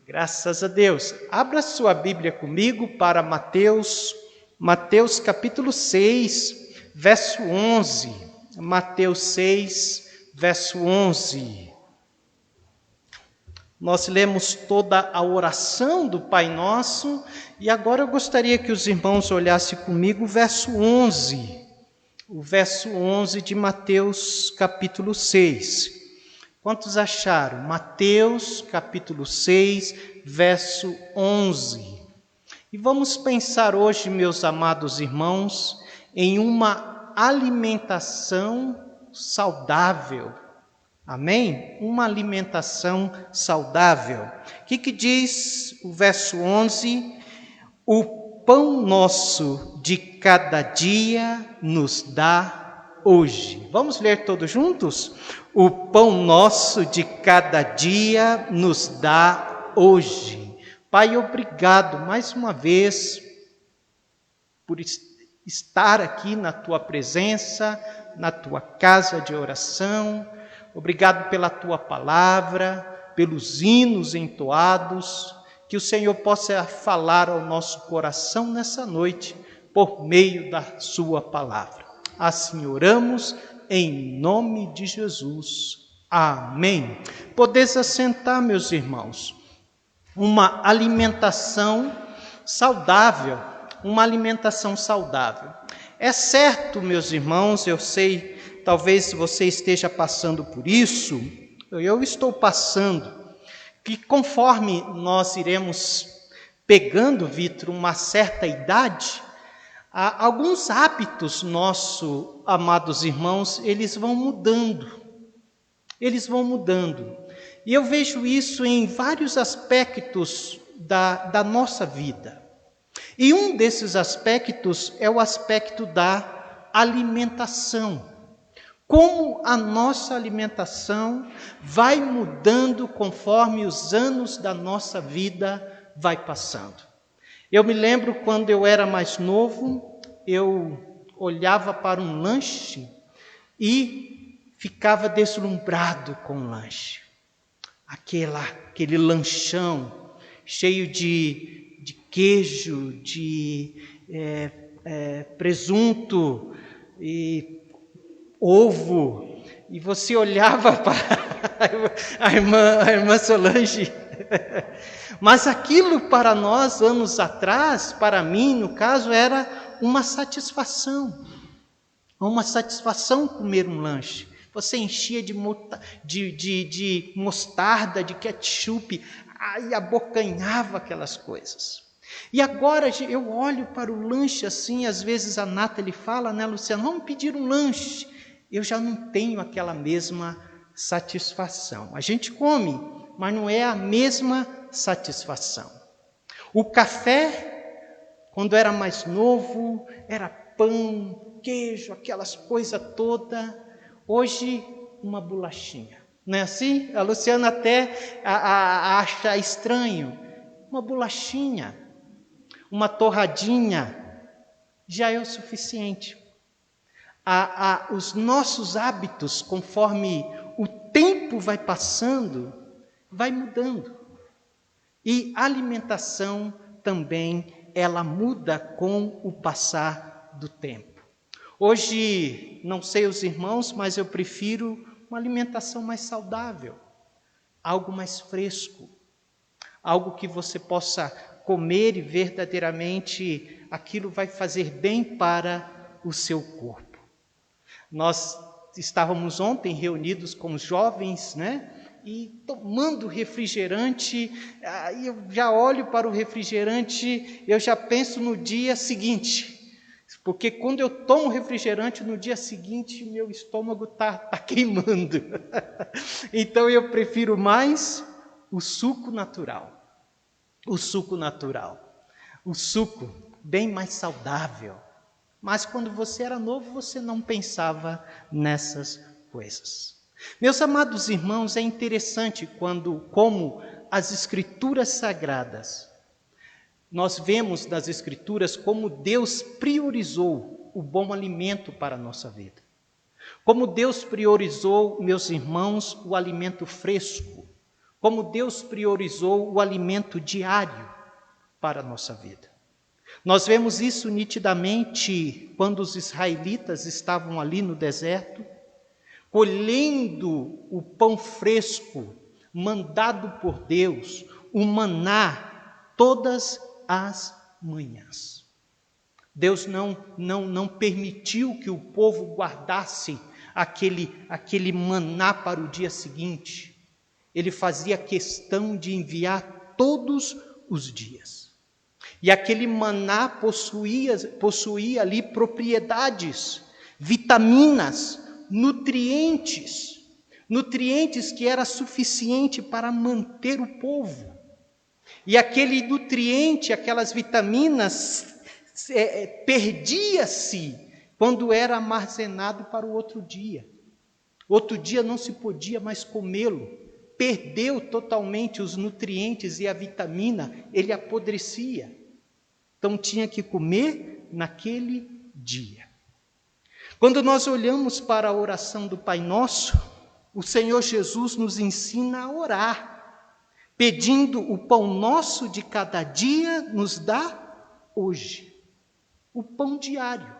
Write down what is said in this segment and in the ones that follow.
Graças a Deus. Abra sua Bíblia comigo para Mateus capítulo 6, verso 11. Mateus 6, verso 11. Nós lemos toda a oração do Pai Nosso e agora eu gostaria que os irmãos olhassem comigo o verso 11. O verso 11 de Mateus capítulo 6. Quantos acharam? Mateus capítulo 6, verso 11. E vamos pensar hoje, meus amados irmãos, em uma alimentação saudável. Amém? Uma alimentação saudável. O que diz o verso 11? O pão nosso de cada dia nos dá hoje. Vamos ler todos juntos? O pão nosso de cada dia nos dá hoje. Pai, obrigado mais uma vez por estar aqui na Tua presença, na Tua casa de oração. Obrigado pela Tua palavra, pelos hinos entoados. Que o Senhor possa falar ao nosso coração nessa noite, por meio da Sua palavra. Assim oramos, em nome de Jesus. Amém. Podeis assentar, meus irmãos. Uma alimentação saudável. Uma alimentação saudável. É certo, meus irmãos, eu sei, talvez você esteja passando por isso, eu estou passando, que conforme nós iremos pegando, Vitor, uma certa idade, alguns hábitos nossos, amados irmãos, eles vão mudando. Eles vão mudando. E eu vejo isso em vários aspectos da nossa vida. E um desses aspectos é o aspecto da alimentação. Como a nossa alimentação vai mudando conforme os anos da nossa vida vai passando. Eu me lembro quando eu era mais novo, eu olhava para um lanche e ficava deslumbrado com o lanche. Aquele lanchão cheio de queijo, de presunto e ovo. E você olhava para a irmã Solange. Mas aquilo para nós, anos atrás, para mim, no caso, era uma satisfação. Uma satisfação comer um lanche. Você enchia de mostarda, de ketchup, e abocanhava aquelas coisas. E agora eu olho para o lanche assim, às vezes a Nathalie fala, né, Luciana, vamos pedir um lanche. Eu já não tenho aquela mesma satisfação. A gente come, mas não é a mesma satisfação. O café, quando era mais novo, era pão, queijo, aquelas coisas todas. Hoje, uma bolachinha. Não é assim? A Luciana até acha estranho. Uma bolachinha, uma torradinha, já é o suficiente. Os nossos hábitos, conforme o tempo vai passando, vai mudando. E a alimentação também, ela muda com o passar do tempo. Hoje, não sei os irmãos, mas eu prefiro uma alimentação mais saudável, algo mais fresco, algo que você possa comer e verdadeiramente aquilo vai fazer bem para o seu corpo. Nós estávamos ontem reunidos com os jovens, né? E tomando refrigerante, eu já olho para o refrigerante, eu já penso no dia seguinte. Porque quando eu tomo refrigerante, no dia seguinte, meu estômago está queimando. Então eu prefiro mais o suco natural. O suco natural. O suco bem mais saudável. Mas quando você era novo, você não pensava nessas coisas. Meus amados irmãos, é interessante como as Escrituras Sagradas, nós vemos nas Escrituras como Deus priorizou o bom alimento para a nossa vida. Como Deus priorizou, meus irmãos, o alimento fresco, como Deus priorizou o alimento diário para a nossa vida. Nós vemos isso nitidamente quando os israelitas estavam ali no deserto, colhendo o pão fresco, mandado por Deus, o maná, todas as manhãs. Deus não permitiu que o povo guardasse aquele maná para o dia seguinte. Ele fazia questão de enviar todos os dias. E aquele maná possuía ali propriedades, vitaminas, nutrientes que era suficiente para manter o povo. E aquele nutriente, aquelas vitaminas, perdia-se quando era armazenado para o outro dia. Outro dia não se podia mais comê-lo. Perdeu totalmente os nutrientes e a vitamina, ele apodrecia. Então tinha que comer naquele dia. Quando nós olhamos para a oração do Pai Nosso, o Senhor Jesus nos ensina a orar, pedindo o pão nosso de cada dia nos dá hoje. O pão diário,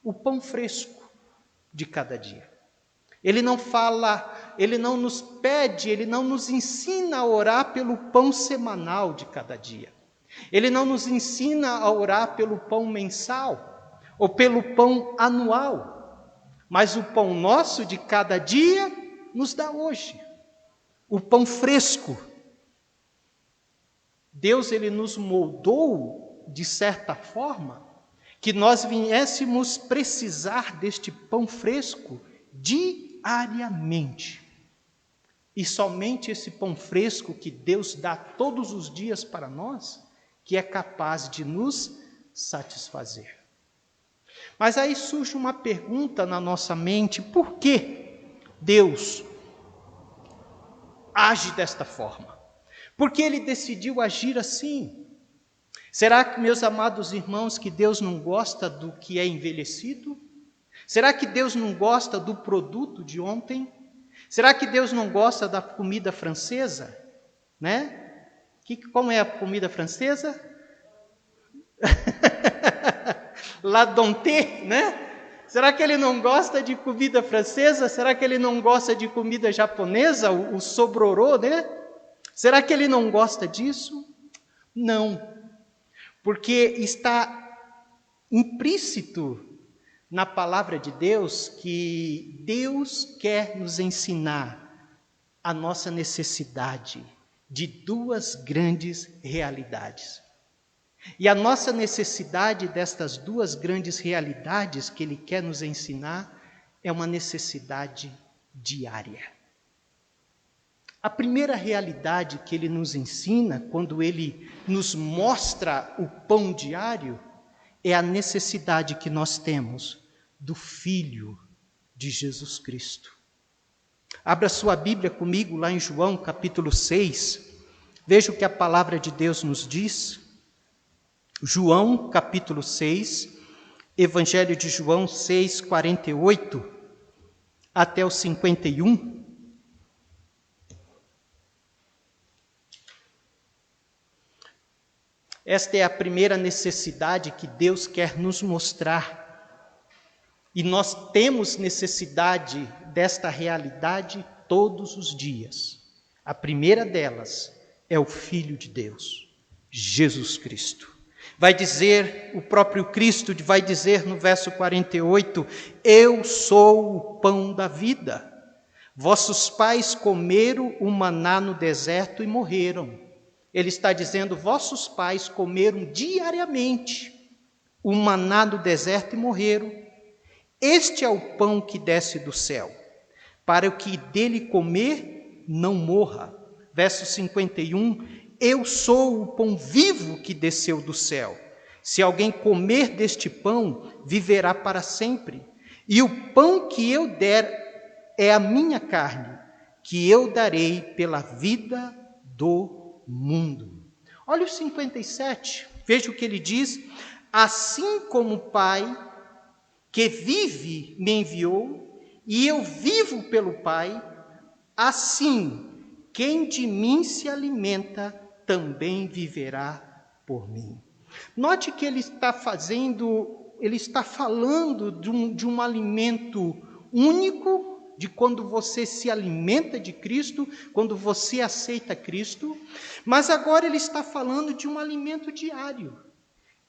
o pão fresco de cada dia. Ele não fala, ele não nos pede, ele não nos ensina a orar pelo pão semanal de cada dia. Ele não nos ensina a orar pelo pão mensal ou pelo pão anual. Mas o pão nosso de cada dia nos dá hoje. O pão fresco. Deus, ele nos moldou de certa forma que nós viéssemos precisar deste pão fresco diariamente. E somente esse pão fresco que Deus dá todos os dias para nós, que é capaz de nos satisfazer. Mas aí surge uma pergunta na nossa mente: por que Deus age desta forma? Por que Ele decidiu agir assim? Será que, meus amados irmãos, que Deus não gosta do que é envelhecido? Será que Deus não gosta do produto de ontem? Será que Deus não gosta da comida francesa? Né? Como é a comida francesa? La Dompté, né? Será que ele não gosta de comida francesa? Será que ele não gosta de comida japonesa? O sobrorô, né? Será que ele não gosta disso? Não. Porque está implícito na palavra de Deus que Deus quer nos ensinar a nossa necessidade de duas grandes realidades. E a nossa necessidade destas duas grandes realidades que Ele quer nos ensinar é uma necessidade diária. A primeira realidade que Ele nos ensina, quando Ele nos mostra o pão diário, é a necessidade que nós temos do Filho de Jesus Cristo. Abra sua Bíblia comigo lá em João capítulo 6. Veja o que a palavra de Deus nos diz. João capítulo 6, Evangelho de João 6, 48 até o 51. Esta é a primeira necessidade que Deus quer nos mostrar. E nós temos necessidade desta realidade todos os dias. A primeira delas é o Filho de Deus, Jesus Cristo. Vai dizer, o próprio Cristo vai dizer no verso 48, eu sou o pão da vida. Vossos pais comeram o maná no deserto e morreram. Ele está dizendo, vossos pais comeram diariamente o maná do deserto e morreram. Este é o pão que desce do céu, para o que dele comer não morra. Verso 51, eu sou o pão vivo que desceu do céu. Se alguém comer deste pão, viverá para sempre. E o pão que eu der é a minha carne, que eu darei pela vida do mundo. Olha o 57, veja o que ele diz. Assim como o Pai que vive me enviou, e eu vivo pelo Pai, assim quem de mim se alimenta também viverá por mim. Note que ele está falando de um alimento único, de quando você se alimenta de Cristo, quando você aceita Cristo, mas agora ele está falando de um alimento diário.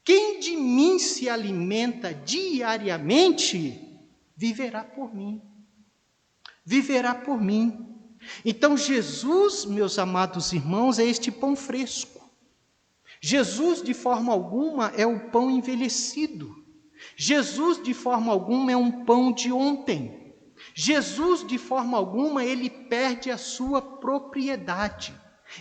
Quem de mim se alimenta diariamente, viverá por mim. Viverá por mim. Então Jesus, meus amados irmãos, é este pão fresco. Jesus, de forma alguma, é o pão envelhecido. Jesus, de forma alguma, é um pão de ontem. Jesus, de forma alguma, ele perde a sua propriedade.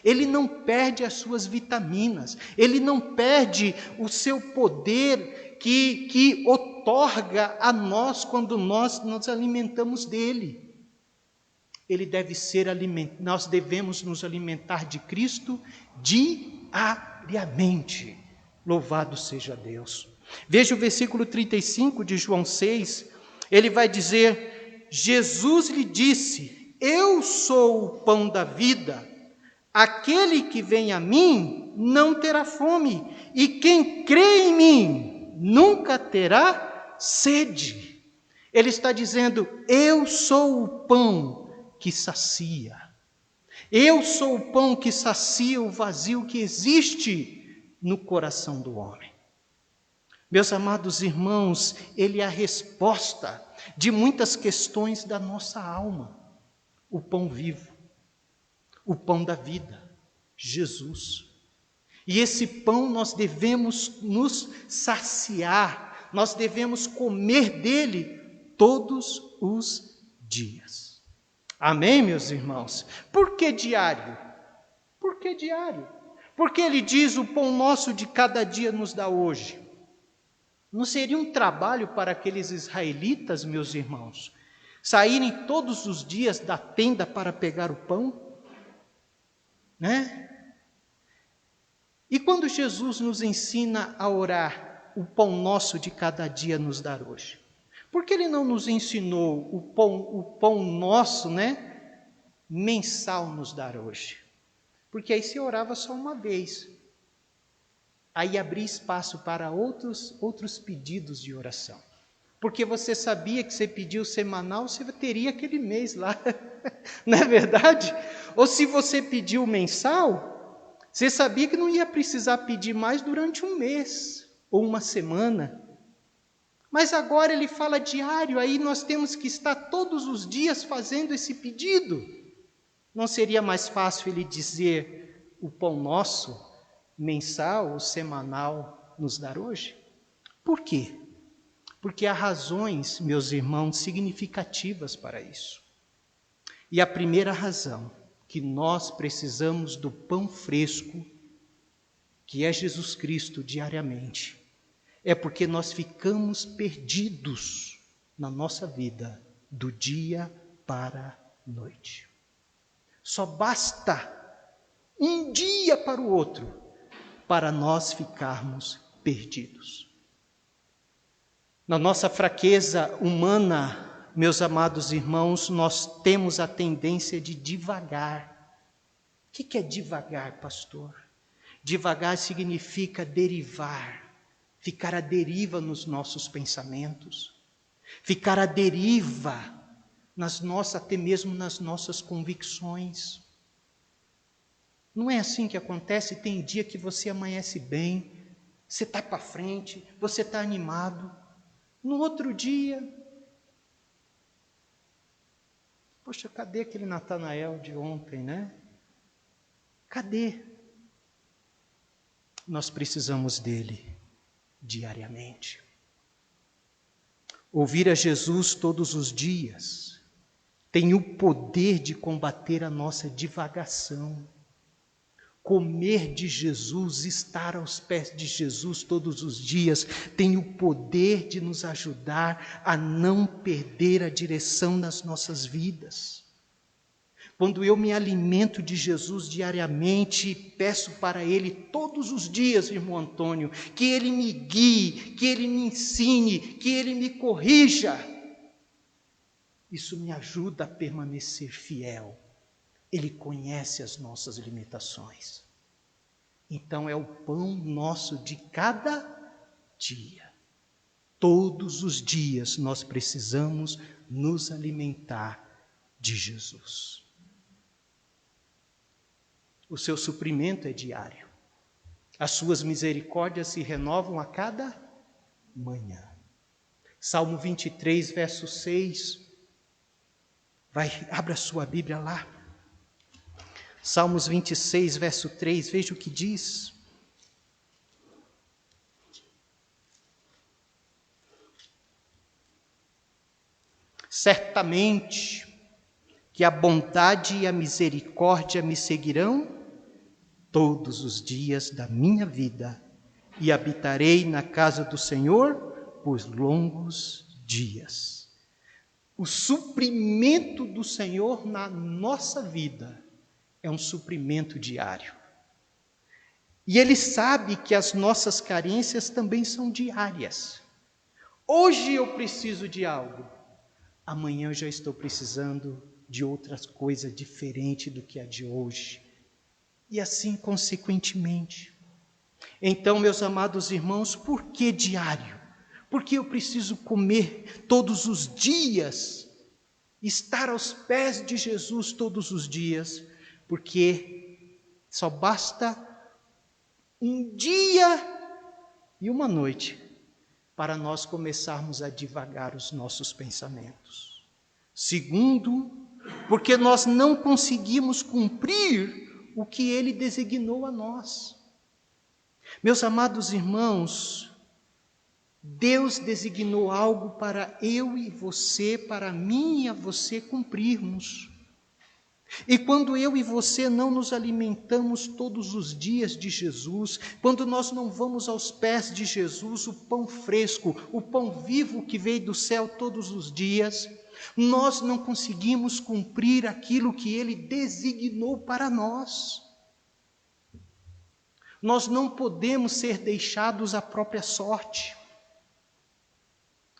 Ele não perde as suas vitaminas. Ele não perde o seu poder que outorga a nós quando nós nos alimentamos dele. Nós devemos nos alimentar de Cristo diariamente. Louvado seja Deus. Veja o versículo 35 de João 6. Ele vai dizer: Jesus lhe disse: eu sou o pão da vida. Aquele que vem a mim não terá fome, e quem crê em mim nunca terá sede. Ele está dizendo: eu sou o pão que sacia. Eu sou o pão que sacia o vazio que existe no coração do homem. Meus amados irmãos, ele é a resposta de muitas questões da nossa alma. O pão vivo, o pão da vida, Jesus. E esse pão nós devemos nos saciar, nós devemos comer dele todos os dias. Amém, meus irmãos? Por que diário? Por que diário? Porque ele diz: o pão nosso de cada dia nos dá hoje. Não seria um trabalho para aqueles israelitas, meus irmãos, saírem todos os dias da tenda para pegar o pão? Né? E quando Jesus nos ensina a orar, o pão nosso de cada dia nos dar hoje? Por que ele não nos ensinou o pão nosso, né, mensal nos dar hoje? Porque aí se orava só uma vez. Aí abria espaço para outros pedidos de oração. Porque você sabia que você pediu semanal, você teria aquele mês lá. Não é verdade? Ou se você pediu mensal, você sabia que não ia precisar pedir mais durante um mês ou uma semana. Mas agora ele fala diário, aí nós temos que estar todos os dias fazendo esse pedido. Não seria mais fácil ele dizer: o pão nosso, mensal ou semanal, nos dar hoje? Por quê? Porque há razões, meus irmãos, significativas para isso. E a primeira razão, que nós precisamos do pão fresco, que é Jesus Cristo diariamente, é porque nós ficamos perdidos na nossa vida do dia para a noite. Só basta um dia para o outro para nós ficarmos perdidos. Na nossa fraqueza humana, meus amados irmãos, nós temos a tendência de divagar. O que é divagar, pastor? Divagar significa derivar. Ficar à deriva nos nossos pensamentos, ficar à deriva até mesmo nas nossas convicções. Não é assim que acontece? Tem dia que você amanhece bem, você está para frente, você está animado. No outro dia, poxa, cadê aquele Natanael de ontem, né? Cadê? Nós precisamos dele diariamente. Ouvir a Jesus todos os dias tem o poder de combater a nossa divagação. Comer de Jesus, estar aos pés de Jesus todos os dias, tem o poder de nos ajudar a não perder a direção nas nossas vidas. Quando eu me alimento de Jesus diariamente, peço para Ele todos os dias, irmão Antônio, que Ele me guie, que Ele me ensine, que Ele me corrija. Isso me ajuda a permanecer fiel Ele conhece as nossas limitações. Então é o pão nosso de cada dia. Todos os dias nós precisamos nos alimentar de Jesus. O seu suprimento é diário. As suas misericórdias se renovam a cada manhã. Salmo 23, verso 6. Abra a sua Bíblia lá. Salmos 26, verso 3, veja o que diz. Certamente que a bondade e a misericórdia me seguirão todos os dias da minha vida, e habitarei na casa do Senhor por longos dias. O suprimento do Senhor na nossa vida é um suprimento diário. E Ele sabe que as nossas carências também são diárias. Hoje eu preciso de algo, amanhã eu já estou precisando de outras coisas diferentes do que a de hoje. E assim consequentemente. Então, meus amados irmãos, por que diário? Porque eu preciso comer todos os dias, estar aos pés de Jesus todos os dias, porque só basta um dia e uma noite para nós começarmos a divagar os nossos pensamentos. Segundo, porque nós não conseguimos cumprir o que Ele designou a nós. Meus amados irmãos, Deus designou algo para eu e você, para mim e a você cumprirmos. E quando eu e você não nos alimentamos todos os dias de Jesus, quando nós não vamos aos pés de Jesus, o pão fresco, o pão vivo que veio do céu todos os dias, nós não conseguimos cumprir aquilo que Ele designou para nós. Nós não podemos ser deixados à própria sorte.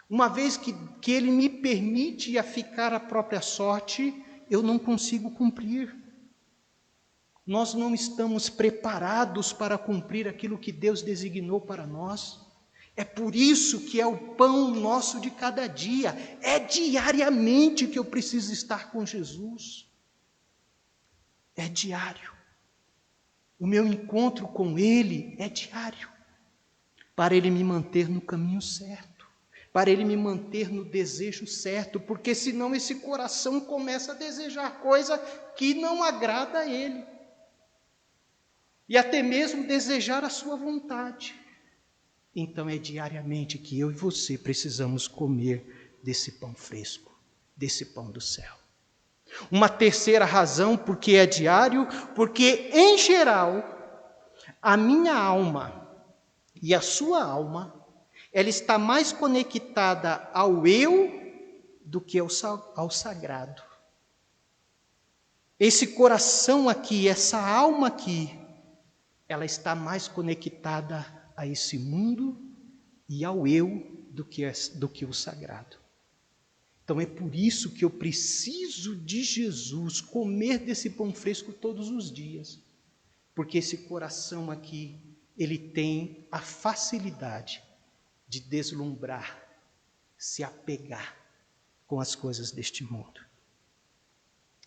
Uma vez que Ele me permite a ficar à própria sorte, eu não consigo cumprir. Nós não estamos preparados para cumprir aquilo que Deus designou para nós. É por isso que é o pão nosso de cada dia. É diariamente que eu preciso estar com Jesus. É diário. O meu encontro com Ele é diário. Para Ele me manter no caminho certo. Para Ele me manter no desejo certo. Porque senão esse coração começa a desejar coisa que não agrada a Ele. E até mesmo desejar a sua vontade. Então é diariamente que eu e você precisamos comer desse pão fresco, desse pão do céu. Uma terceira razão porque é diário, porque em geral, a minha alma e a sua alma, ela está mais conectada ao eu do que ao sagrado. Esse coração aqui, essa alma aqui, ela está mais conectada a esse mundo e ao eu do que o sagrado. Então é por isso que eu preciso de Jesus, comer desse pão fresco todos os dias. Porque esse coração aqui, ele tem a facilidade de deslumbrar, se apegar com as coisas deste mundo.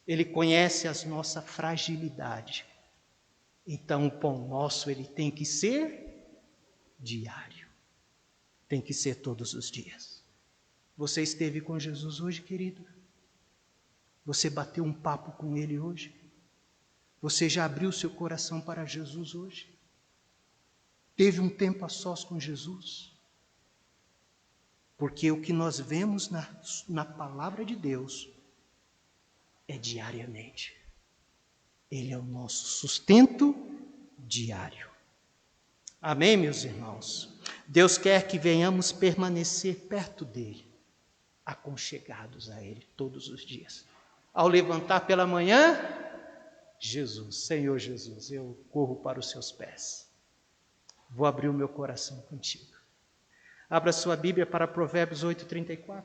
Ele conhece a nossa fragilidade. Então o pão nosso, ele tem que ser diário. Tem que ser todos os dias. Você esteve com Jesus hoje, querido? Você bateu um papo com Ele hoje? Você já abriu seu coração para Jesus hoje? Teve um tempo a sós com Jesus? Porque o que nós vemos na palavra de Deus é diariamente. Ele é o nosso sustento diário. Amém, meus irmãos? Deus quer que venhamos permanecer perto dEle, aconchegados a Ele todos os dias. Ao levantar pela manhã, Jesus, Senhor Jesus, eu corro para os seus pés. Vou abrir o meu coração contigo. Abra sua Bíblia para Provérbios 8:34.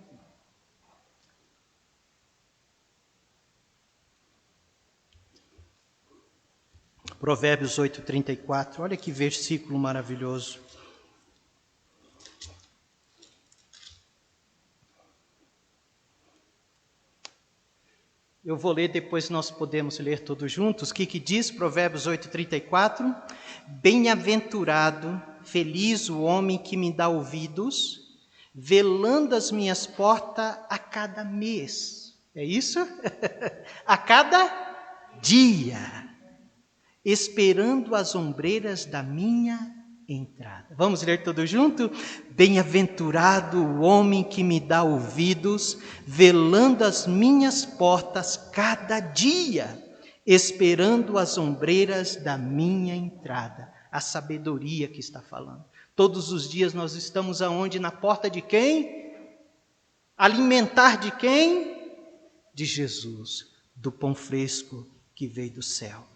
Provérbios 8:34, olha que versículo maravilhoso. Eu vou ler, depois nós podemos ler todos juntos. O que diz Provérbios 8:34? Bem-aventurado, feliz o homem que me dá ouvidos, velando as minhas portas a cada mês. É isso? A cada dia, esperando as ombreiras da minha entrada. Vamos ler todos juntos? Bem-aventurado o homem que me dá ouvidos, velando as minhas portas cada dia, esperando as ombreiras da minha entrada. A sabedoria que está falando. Todos os dias nós estamos aonde? Na porta de quem? Alimentar de quem? De Jesus, do pão fresco que veio do céu.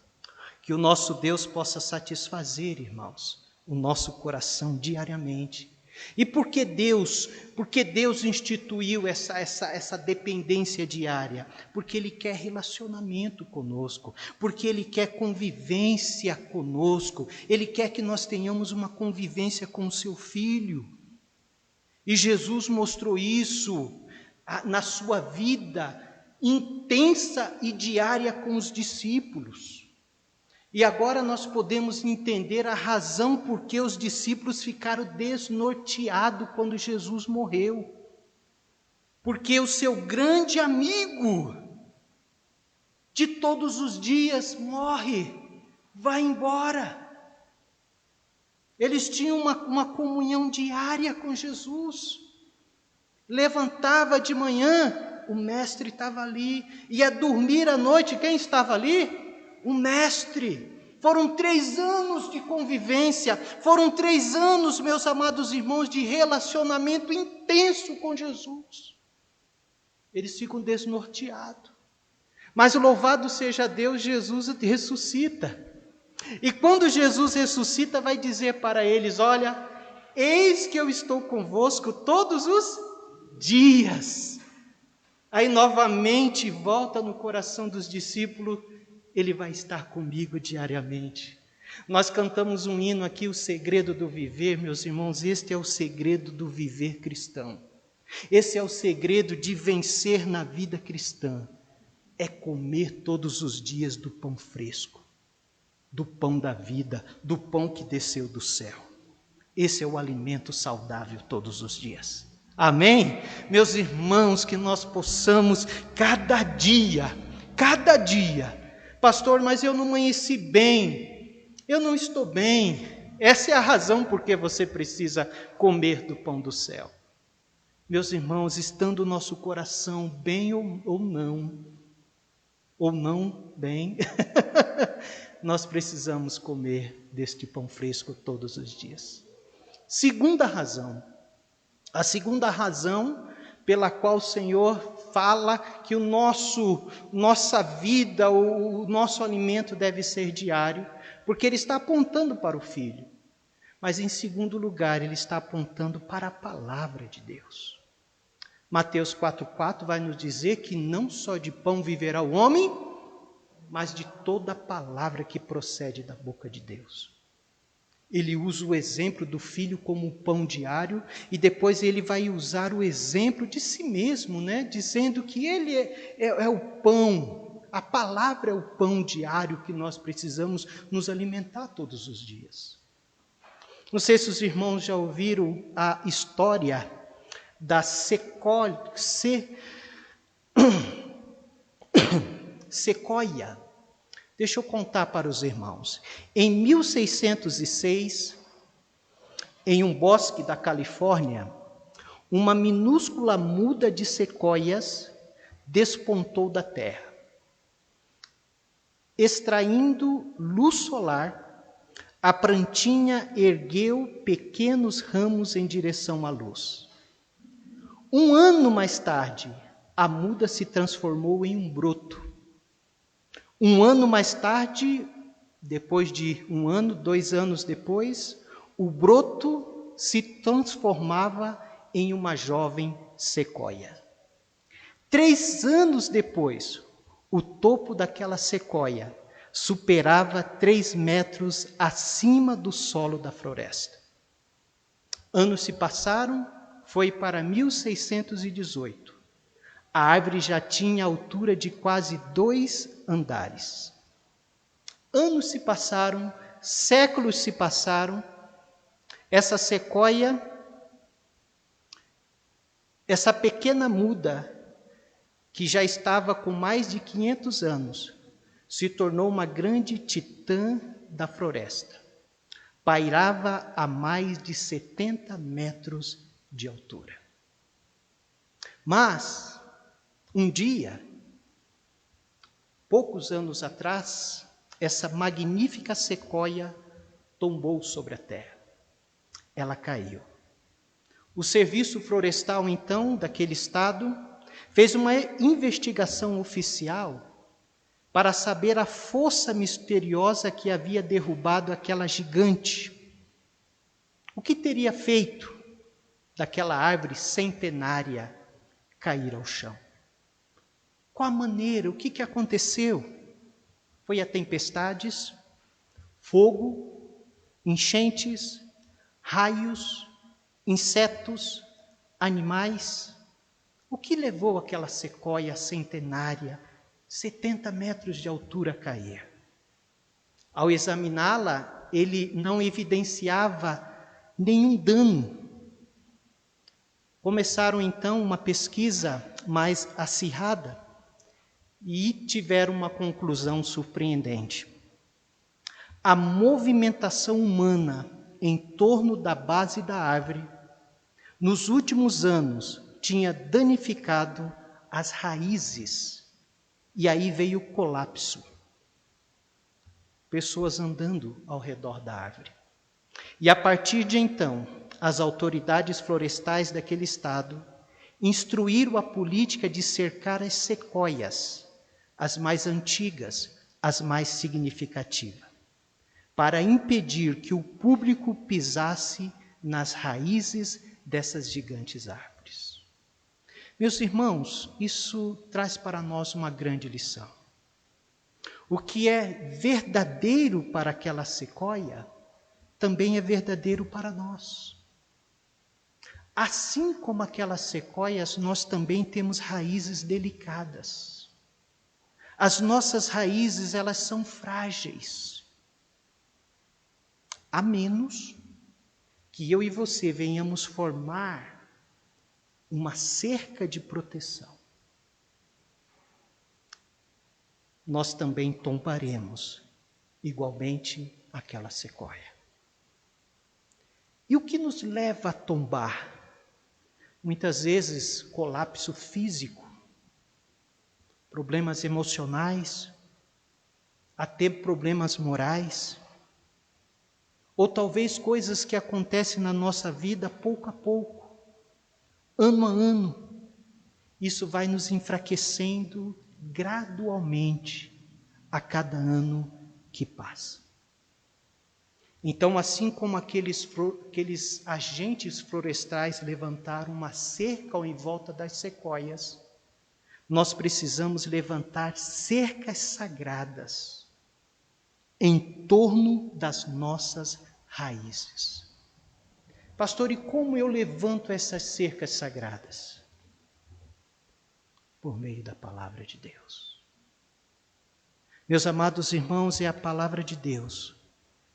Que o nosso Deus possa satisfazer, irmãos, o nosso coração diariamente. E por que Deus instituiu essa dependência diária? Porque Ele quer relacionamento conosco, porque Ele quer convivência conosco, Ele quer que nós tenhamos uma convivência com o Seu Filho. E Jesus mostrou isso na sua vida intensa e diária com os discípulos. E agora nós podemos entender a razão por que os discípulos ficaram desnorteados quando Jesus morreu. Porque o seu grande amigo de todos os dias morre, vai embora. Eles tinham uma comunhão diária com Jesus. Levantava de manhã, o mestre estava ali. Ia dormir à noite, quem estava ali? O mestre. Foram 3 anos de convivência, foram 3 anos, meus amados irmãos, de relacionamento intenso com Jesus. Eles ficam desnorteados. Mas louvado seja Deus, Jesus ressuscita. E quando Jesus ressuscita, vai dizer para eles: olha, eis que eu estou convosco todos os dias. Aí novamente volta no coração dos discípulos: Ele vai estar comigo diariamente. Nós cantamos um hino aqui, o segredo do viver, meus irmãos. Este é o segredo do viver cristão. Esse é o segredo de vencer na vida cristã. É comer todos os dias do pão fresco, do pão da vida, do pão que desceu do céu. Esse é o alimento saudável todos os dias. Amém? Meus irmãos, que nós possamos cada dia, pastor, mas eu não amanheci bem, eu não estou bem. Essa é a razão por que você precisa comer do pão do céu. Meus irmãos, estando o nosso coração bem ou não bem, nós precisamos comer deste pão fresco todos os dias. Segunda razão, a segunda razão pela qual o Senhor fala que nossa vida, o nosso alimento deve ser diário, porque Ele está apontando para o Filho. Mas em segundo lugar, Ele está apontando para a palavra de Deus. Mateus 4,4 vai nos dizer que não só de pão viverá o homem, mas de toda a palavra que procede da boca de Deus. Ele usa o exemplo do Filho como o pão diário, e depois ele vai usar o exemplo de si mesmo, dizendo que ele é o pão, a palavra é o pão diário que nós precisamos nos alimentar todos os dias. Não sei se os irmãos já ouviram a história da sequoia. Deixa eu contar para os irmãos. Em 1606, em um bosque da Califórnia, uma minúscula muda de sequoias despontou da terra. Extraindo luz solar, a plantinha ergueu pequenos ramos em direção à luz. 1 ano mais tarde, a muda se transformou em um broto. 1 ano mais tarde, depois de 1 ano, 2 anos depois, o broto se transformava em uma jovem sequoia. 3 anos depois, o topo daquela sequoia superava 3 metros acima do solo da floresta. Anos se passaram, foi para 1618. A árvore já tinha altura de quase 2 andares. Anos se passaram, séculos se passaram, essa sequoia, essa pequena muda, que já estava com mais de 500 anos, se tornou uma grande titã da floresta. Pairava a mais de 70 metros de altura. Mas, um dia, poucos anos atrás, essa magnífica sequoia tombou sobre a terra. Ela caiu. O Serviço Florestal, então, daquele estado, fez uma investigação oficial para saber a força misteriosa que havia derrubado aquela gigante. O que teria feito daquela árvore centenária cair ao chão? Qual a maneira? O que aconteceu? Foi a tempestades, fogo, enchentes, raios, insetos, animais? O que levou aquela sequoia centenária, 70 metros de altura, a cair? Ao examiná-la, ele não evidenciava nenhum dano. Começaram então uma pesquisa mais acirrada e tiveram uma conclusão surpreendente. A movimentação humana em torno da base da árvore, nos últimos anos, tinha danificado as raízes, e aí veio o colapso. Pessoas andando ao redor da árvore. E a partir de então, as autoridades florestais daquele estado instruíram a política de cercar as sequoias, as mais antigas, as mais significativas, para impedir que o público pisasse nas raízes dessas gigantes árvores. Meus irmãos, isso traz para nós uma grande lição. O que é verdadeiro para aquela sequoia, também é verdadeiro para nós. Assim como aquelas sequoias, nós também temos raízes delicadas. As nossas raízes, elas são frágeis. A menos que eu e você venhamos formar uma cerca de proteção. Nós também tombaremos, igualmente, aquela sequoia. E o que nos leva a tombar? Muitas vezes, colapso físico, problemas emocionais, até problemas morais, ou talvez coisas que acontecem na nossa vida pouco a pouco, ano a ano. Isso vai nos enfraquecendo gradualmente a cada ano que passa. Então, assim como aqueles agentes florestais levantaram uma cerca em volta das sequoias, nós precisamos levantar cercas sagradas em torno das nossas raízes. Pastor, e como eu levanto essas cercas sagradas? Por meio da palavra de Deus. Meus amados irmãos, é a palavra de Deus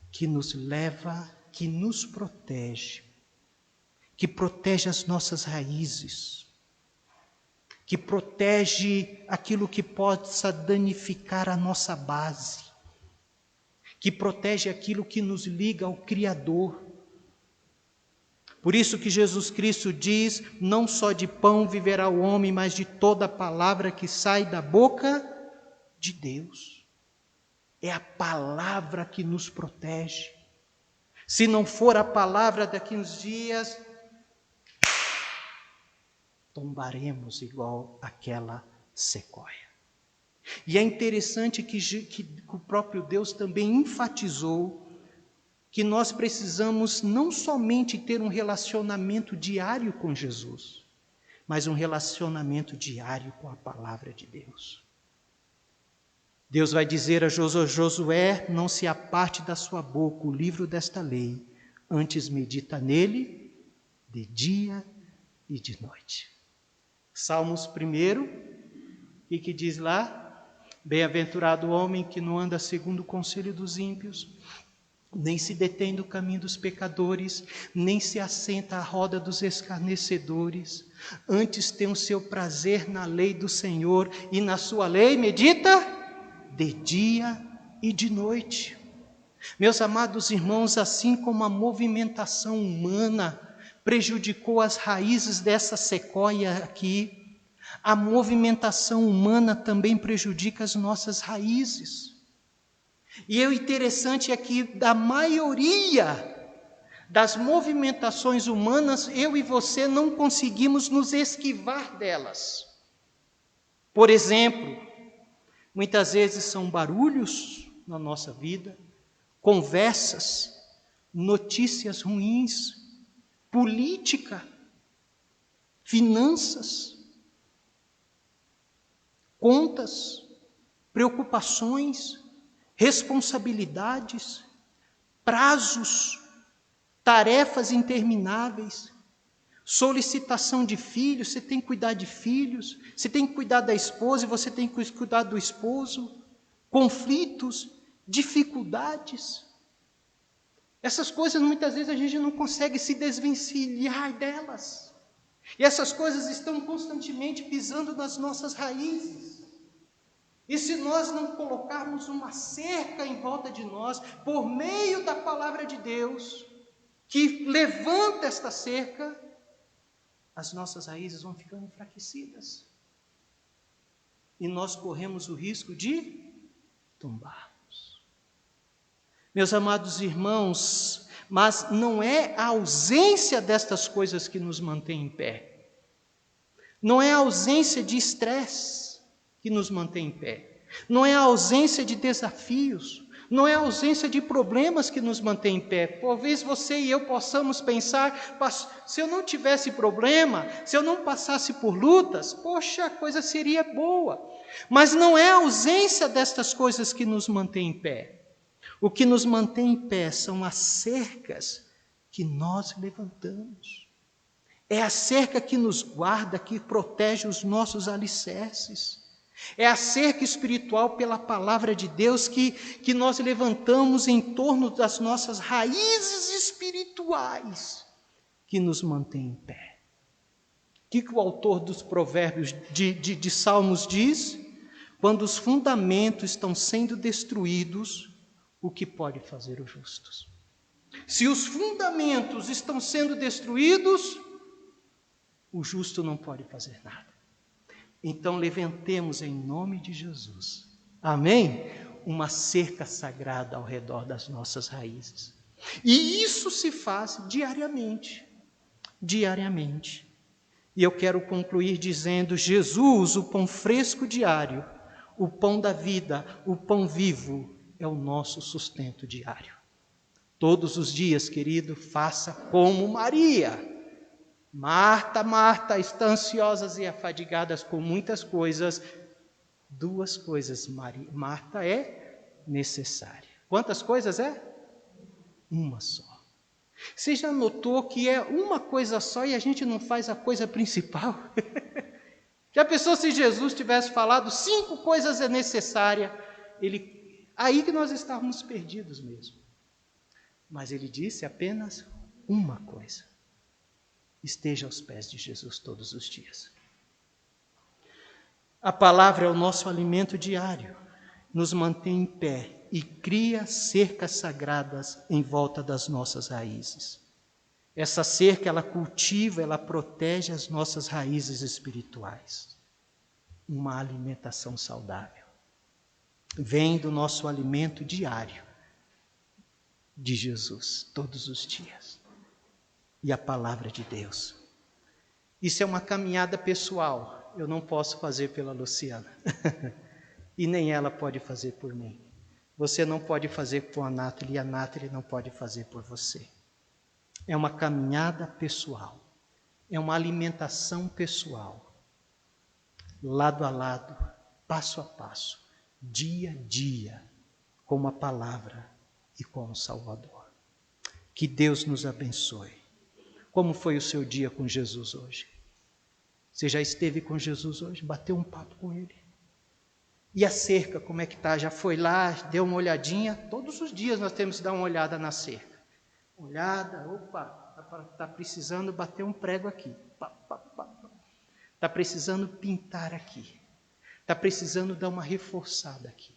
que nos leva, que nos protege, que protege as nossas raízes, que protege aquilo que possa danificar a nossa base, que protege aquilo que nos liga ao Criador. Por isso que Jesus Cristo diz, não só de pão viverá o homem, mas de toda a palavra que sai da boca de Deus. É a palavra que nos protege. Se não for a palavra, daqui uns dias, tombaremos igual aquela sequoia. E é interessante que o próprio Deus também enfatizou que nós precisamos não somente ter um relacionamento diário com Jesus, mas um relacionamento diário com a palavra de Deus. Deus vai dizer a Josué, não se aparte da sua boca o livro desta lei, antes medita nele de dia e de noite. Salmos 1, o que diz lá? Bem-aventurado o homem que não anda segundo o conselho dos ímpios, nem se detém no caminho dos pecadores, nem se assenta à roda dos escarnecedores. Antes tem o seu prazer na lei do Senhor, e na sua lei medita de dia e de noite. Meus amados irmãos, assim como a movimentação humana prejudicou as raízes dessa sequoia aqui, a movimentação humana também prejudica as nossas raízes. E o interessante é que da maioria das movimentações humanas, eu e você não conseguimos nos esquivar delas. Por exemplo, muitas vezes são barulhos na nossa vida, conversas, notícias ruins, política, finanças, contas, preocupações, responsabilidades, prazos, tarefas intermináveis, solicitação de filhos, você tem que cuidar de filhos, você tem que cuidar da esposa e você tem que cuidar do esposo, conflitos, dificuldades. Essas coisas muitas vezes a gente não consegue se desvencilhar delas. E essas coisas estão constantemente pisando nas nossas raízes. E se nós não colocarmos uma cerca em volta de nós, por meio da palavra de Deus, que levanta esta cerca, as nossas raízes vão ficando enfraquecidas. E nós corremos o risco de tombarmos. Meus amados irmãos, mas não é a ausência destas coisas que nos mantém em pé. Não é a ausência de estresse que nos mantém em pé. Não é a ausência de desafios. Não é a ausência de problemas que nos mantém em pé. Talvez você e eu possamos pensar, se eu não tivesse problema, se eu não passasse por lutas, poxa, a coisa seria boa. Mas não é a ausência destas coisas que nos mantém em pé. O que nos mantém em pé são as cercas que nós levantamos. É a cerca que nos guarda, que protege os nossos alicerces. É a cerca espiritual pela palavra de Deus que nós levantamos em torno das nossas raízes espirituais, que nos mantém em pé. O que o autor dos provérbios de Salmos diz? Quando os fundamentos estão sendo destruídos, o que pode fazer os justos? Se os fundamentos estão sendo destruídos, o justo não pode fazer nada. Então levantemos em nome de Jesus, amém? Uma cerca sagrada ao redor das nossas raízes. E isso se faz diariamente. E eu quero concluir dizendo: Jesus, o pão fresco diário, o pão da vida, o pão vivo, é o nosso sustento diário. Todos os dias, querido, faça como Maria. Marta, Marta, está ansiosas e afadigadas com muitas coisas. Duas coisas, Marta, é necessária. Quantas coisas é? Uma só. Você já notou que é uma coisa só e a gente não faz a coisa principal? Já pensou se Jesus tivesse falado 5 coisas é necessária? Aí que nós estávamos perdidos mesmo. Mas ele disse apenas uma coisa. Esteja aos pés de Jesus todos os dias. A palavra é o nosso alimento diário, nos mantém em pé e cria cercas sagradas em volta das nossas raízes. Essa cerca, ela cultiva, ela protege as nossas raízes espirituais. Uma alimentação saudável. Vem do nosso alimento diário de Jesus, todos os dias. E a palavra de Deus. Isso é uma caminhada pessoal. Eu não posso fazer pela Luciana. E nem ela pode fazer por mim. Você não pode fazer por a Nathalie e a Nathalie não pode fazer por você. É uma caminhada pessoal. É uma alimentação pessoal. Lado a lado, passo a passo, dia a dia, com a palavra e com o Salvador. Que Deus nos abençoe. Como foi o seu dia com Jesus hoje? Você já esteve com Jesus hoje? Bateu um papo com Ele? E a cerca, como é que está? Já foi lá, deu uma olhadinha? Todos os dias nós temos que dar uma olhada na cerca. Olhada, opa, está precisando bater um prego aqui. Está precisando pintar aqui. Está precisando dar uma reforçada aqui.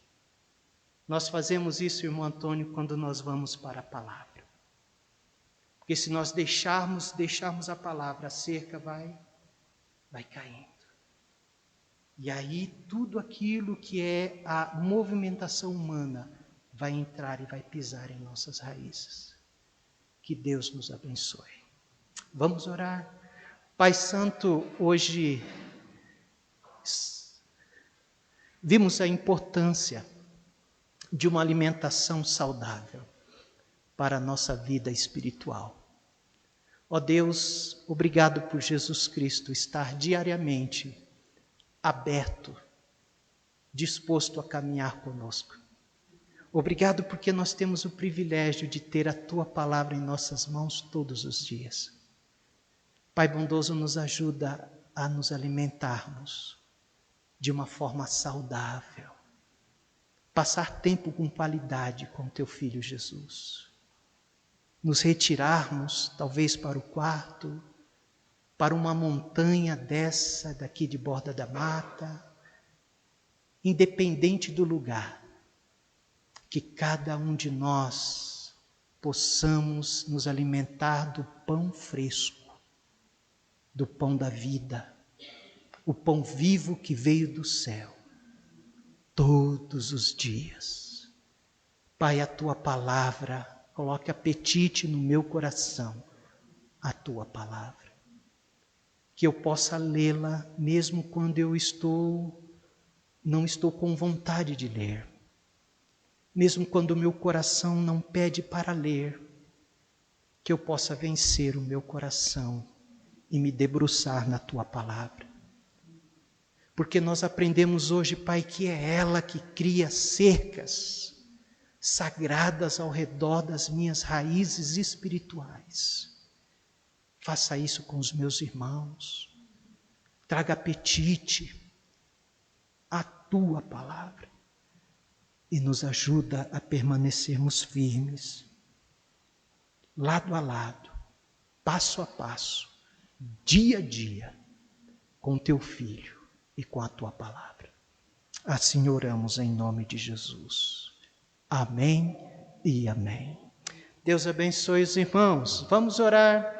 Nós fazemos isso, irmão Antônio, quando nós vamos para a palavra. Porque se nós deixarmos a palavra, a cerca vai caindo. E aí tudo aquilo que é a movimentação humana vai entrar e vai pisar em nossas raízes. Que Deus nos abençoe. Vamos orar. Pai Santo, hoje vimos a importância de uma alimentação saudável para a nossa vida espiritual. Ó Deus, obrigado por Jesus Cristo estar diariamente aberto, disposto a caminhar conosco. Obrigado porque nós temos o privilégio de ter a Tua palavra em nossas mãos todos os dias. Pai bondoso, nos ajuda a nos alimentarmos de uma forma saudável. Passar tempo com qualidade com Teu Filho Jesus. Nos retirarmos, talvez para o quarto, para uma montanha dessa, daqui de Borda da Mata, independente do lugar, que cada um de nós possamos nos alimentar do pão fresco, do pão da vida, o pão vivo que veio do céu, todos os dias. Pai, a Tua palavra, coloque apetite no meu coração, a Tua palavra. Que eu possa lê-la mesmo quando eu não estou com vontade de ler. Mesmo quando o meu coração não pede para ler, que eu possa vencer o meu coração e me debruçar na Tua palavra. Porque nós aprendemos hoje, Pai, que é ela que cria cercas sagradas ao redor das minhas raízes espirituais. Faça isso com os meus irmãos. Traga apetite à Tua palavra e nos ajuda a permanecermos firmes, lado a lado, passo a passo, dia a dia, com Teu Filho e com a Tua palavra. Assim oramos em nome de Jesus. Amém e amém. Deus abençoe os irmãos. Vamos orar.